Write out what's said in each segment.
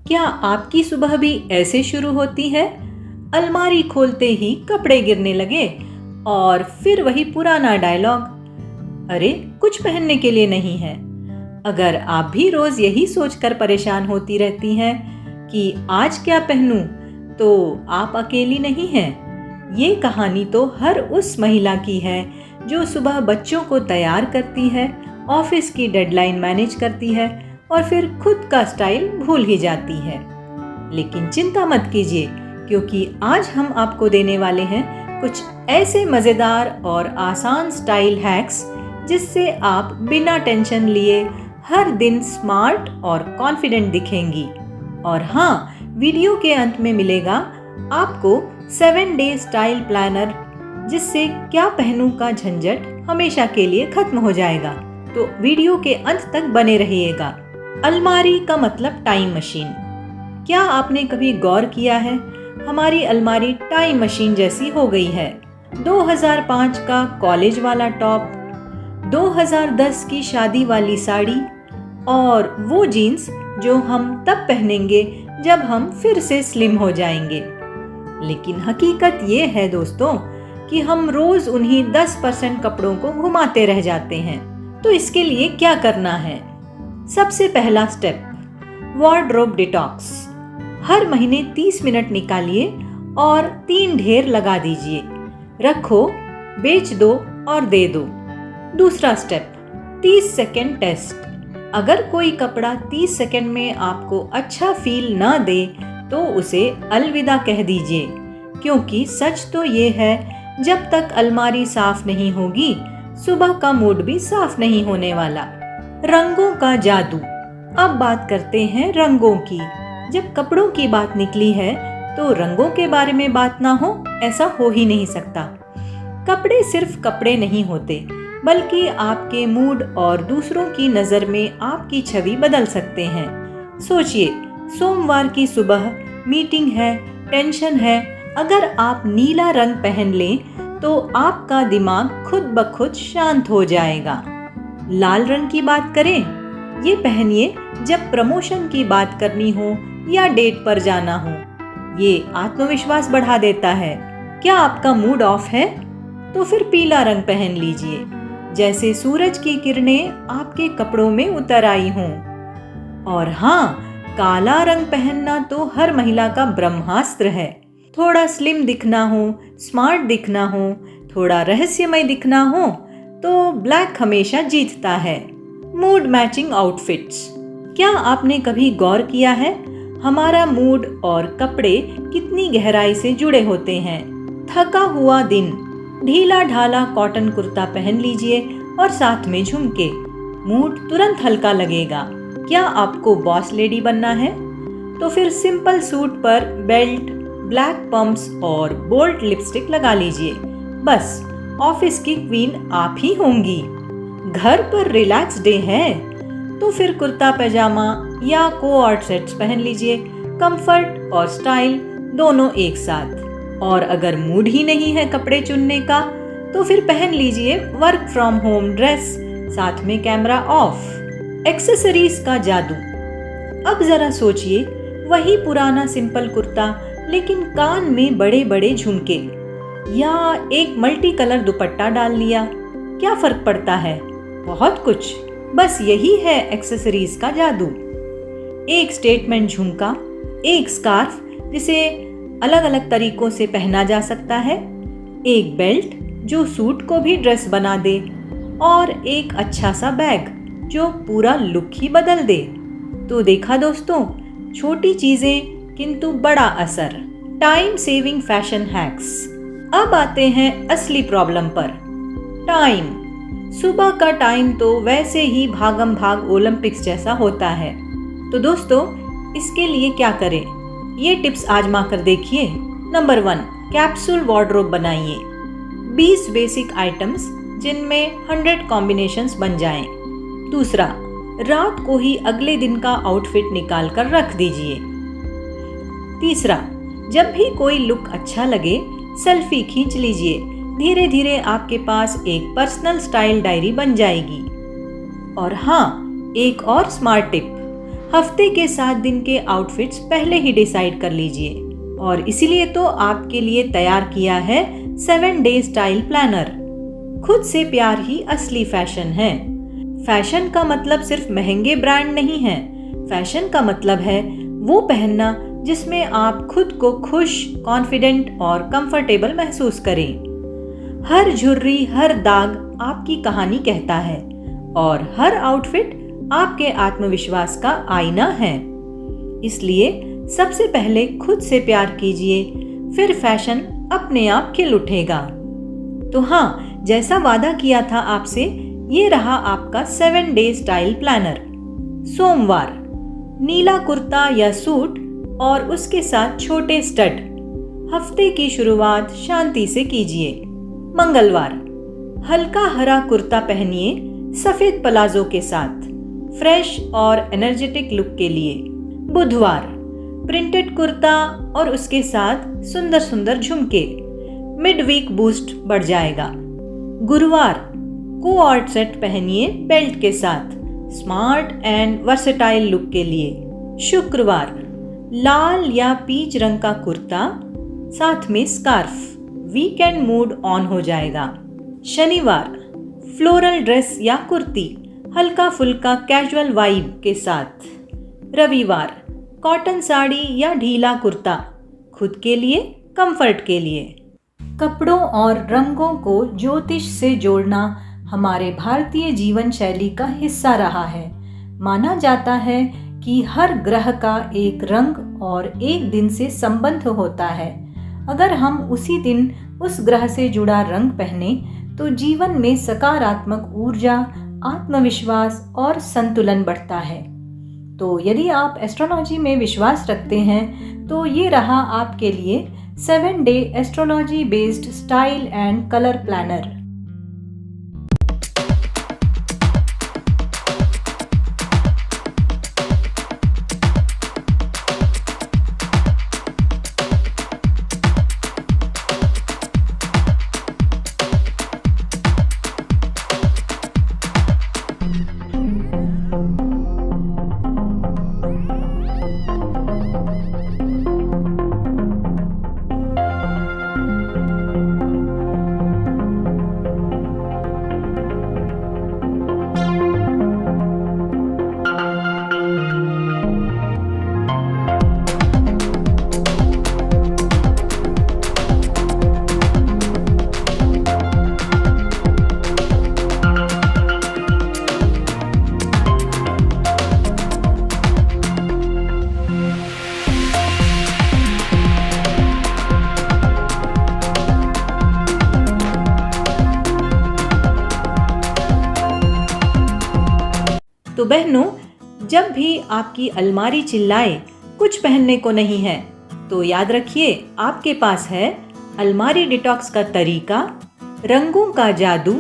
क्या आपकी सुबह भी ऐसे शुरू होती है? अलमारी खोलते ही कपड़े गिरने लगे और फिर वही पुराना डायलॉग, अरे कुछ पहनने के लिए नहीं है। अगर आप भी रोज यही सोचकर परेशान होती रहती हैं कि आज क्या पहनूं, तो आप अकेली नहीं हैं। ये कहानी तो हर उस महिला की है जो सुबह बच्चों को तैयार करती है, ऑफिस की डेडलाइन मैनेज करती है और फिर खुद का स्टाइल भूल ही जाती है। लेकिन चिंता मत कीजिए, क्योंकि आज हम आपको देने वाले हैं कुछ ऐसे मज़ेदार और आसान स्टाइल हैक्स जिससे आप बिना टेंशन लिए हर दिन स्मार्ट और कॉन्फिडेंट दिखेंगी। और हाँ, वीडियो के अंत में मिलेगा आपको 7 डे स्टाइल प्लानर, जिससे क्या पहनूं का झंझट हमेशा के लिए खत्म हो जाएगा। तो वीडियो के अंत तक बने रहिएगा। अलमारी का मतलब टाइम मशीन। क्या आपने कभी गौर किया है, हमारी अलमारी टाइम मशीन जैसी हो गई है। 2005 का कॉलेज वाला टॉप, 2010 की शादी वाली साड़ी और वो जीन्स जो हम तब पहनेंगे जब हम फिर से स्लिम हो जाएंगे। लेकिन हकीकत ये है दोस्तों कि हम रोज उन्हीं 10% कपड़ों को घुमाते रह जाते हैं। तो इसके लिए क्या करना है? सबसे पहला स्टेप, वार्डरोब डिटॉक्स। हर महीने 30 मिनट निकालिए और 3 ढेर लगा दीजिए। रखो, बेच दो और दे दो। दूसरा स्टेप, 30 सेकेंड टेस्ट। अगर कोई कपड़ा 30 सेकेंड में आपको अच्छा फील ना दे तो उसे अलविदा कह दीजिए, क्योंकि सच तो ये है, जब तक अलमारी साफ नहीं होगी सुबह का मूड भी साफ नहीं होने वाला। रंगों का जादू। अब बात करते हैं रंगों की। जब कपड़ों की बात निकली है तो रंगों के बारे में बात ना हो, ऐसा हो ही नहीं सकता। कपड़े सिर्फ कपड़े नहीं होते, बल्कि आपके मूड और दूसरों की नज़र में आपकी छवि बदल सकते हैं। सोचिए, सोमवार की सुबह मीटिंग है, टेंशन है, अगर आप नीला रंग पहन लें तो आपका दिमाग खुद ब खुद शांत हो जाएगा। लाल रंग की बात करें, ये पहनिए जब प्रमोशन की बात करनी हो या डेट पर जाना हो। ये आत्मविश्वास बढ़ा देता है। क्या आपका मूड ऑफ है तो फिर पीला रंग पहन लीजिए, जैसे सूरज की किरणें आपके कपड़ों में उतर आई हों। और हाँ, काला रंग पहनना तो हर महिला का ब्रह्मास्त्र है। थोड़ा स्लिम दिखना हो, स्मार्ट दिखना हो, थोड़ा रहस्यमय दिखना हो तो ब्लैक हमेशा जीतता है। Mood matching outfits. क्या आपने कभी गौर किया है, हमारा मूड और कपड़े कितनी गहराई से जुड़े होते हैं। थका हुआ दिन, ढीला ढाला कॉटन कुर्ता पहन लीजिए और साथ में झुमके, मूड तुरंत हल्का लगेगा। क्या आपको बॉस लेडी बनना है तो फिर सिंपल सूट पर बेल्ट, ब्लैक पम्प्स और बोल्ड लिपस्टिक लगा लीजिए। बस ऑफिस की क्वीन आप ही होंगी। घर पर रिलैक्स डे है तो फिर कुर्ता पैजामा या कोऑर्ड सेट्स पहन लीजिए। कंफर्ट और स्टाइल दोनों एक साथ। और अगर मूड ही नहीं है कपड़े चुनने का तो फिर पहन लीजिए वर्क फ्रॉम होम ड्रेस, साथ में कैमरा ऑफ। एक्सेसरीज का जादू। अब जरा सोचिए, वही पुराना सिंपल कुर्ता लेकिन कान में बड़े बड़े झुमके, या एक मल्टी कलर दुपट्टा डाल लिया, क्या फर्क पड़ता है? बहुत कुछ। बस यही है एक्सेसरीज का जादू। एक स्टेटमेंट झुमका, एक स्कार्फ जिसे अलग अलग तरीकों से पहना जा सकता है, एक बेल्ट जो सूट को भी ड्रेस बना दे, और एक अच्छा सा बैग जो पूरा लुक ही बदल दे। तो देखा दोस्तों, छोटी चीजें किंतु बड़ा असर। Time saving fashion hacks. अब आते हैं असली प्रॉब्लम पर, टाइम। सुबह का टाइम तो वैसे ही भागम भाग ओलंपिक्स जैसा होता है। तो दोस्तों, इसके लिए क्या करें, ये टिप्स आजमा कर देखिए। नंबर 1, कैप्सूल वार्डरोब बनाइए। 20 बेसिक आइटम्स जिनमें 100 कॉम्बिनेशंस बन जाएं। दूसरा, रात को ही अगले दिन का आउटफिट निकाल कर रख दीजिए। तीसरा, जब भी कोई लुक अच्छा लगे सेल्फी खींच लीजिए। धीरे धीरे आपके पास एक पर्सनल स्टाइल डायरी बन जाएगी। और हाँ, एक और स्मार्ट टिप, हफ्ते के 7 दिन के आउटफिट्स पहले ही डिसाइड कर लीजिए और इसीलिए तो आपके लिए तैयार किया है 7 डे स्टाइल प्लानर। खुद से प्यार ही असली फैशन है। फैशन का मतलब सिर्फ महंगे ब्रांड नहीं है। फैशन का मतलब है वो पहनना जिसमें आप खुद को खुश, कॉन्फिडेंट और कंफर्टेबल महसूस करें। हर झुर्री, हर दाग आपकी कहानी कहता है और हर आउटफिट आपके आत्मविश्वास का आईना है। इसलिए सबसे पहले खुद से प्यार कीजिए, फिर फैशन अपने आप खिल उठेगा। तो हाँ, जैसा वादा किया था आपसे, ये रहा आपका 7 डे स्टाइल प्लानर। सोमवार, नीला कुर्ता या सूट और उसके साथ छोटे स्टड। हफ्ते की शुरुआत शांति से कीजिए। मंगलवार, हल्का हरा कुर्ता पहनिए सफेद प्लाजो के साथ, फ्रेश और एनर्जेटिक लुक के लिए। बुधवार, प्रिंटेड कुर्ता और उसके साथ सुंदर सुंदर झुमके। मिड वीक बूस्ट बढ़ जाएगा। गुरुवार, कोऑर्ड सेट पहनिए बेल्ट के साथ, स्मार्ट एंड वर्सेटाइल लुक के लिए। शुक्रवार, लाल या पीच रंग का कुर्ता साथ में स्कार्फ, वीकेंड मूड ऑन हो जाएगा। शनिवार, फ्लोरल ड्रेस या कुर्ती, हल्का फुल्का कैजुअल वाइब के साथ। रविवार, कॉटन साड़ी या ढीला कुर्ता, खुद के लिए, कंफर्ट के लिए। कपड़ों और रंगों को ज्योतिष से जोड़ना हमारे भारतीय जीवन शैली का हिस्सा रहा है। माना जाता है कि हर ग्रह का एक रंग और एक दिन से संबंध होता है। अगर हम उसी दिन उस ग्रह से जुड़ा रंग पहने तो जीवन में सकारात्मक ऊर्जा, आत्मविश्वास और संतुलन बढ़ता है। तो यदि आप एस्ट्रोलॉजी में विश्वास रखते हैं तो ये रहा आपके लिए 7 day astrology based style and colour planner. तो बहनों, जब भी आपकी अलमारी चिल्लाए कुछ पहनने को नहीं है, तो याद रखिए आपके पास है अलमारी डिटॉक्स का तरीका, रंगों का जादू,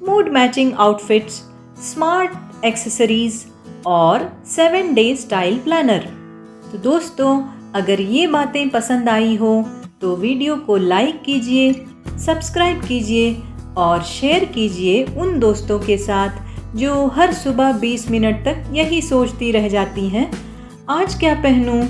mood matching outfits, smart accessories और 7 डे स्टाइल प्लानर। तो दोस्तों, अगर ये बातें पसंद आई हो तो वीडियो को लाइक कीजिए, सब्सक्राइब कीजिए और शेयर कीजिए उन दोस्तों के साथ जो हर सुबह 20 मिनट तक यही सोचती रह जाती हैं, आज क्या पहनूं,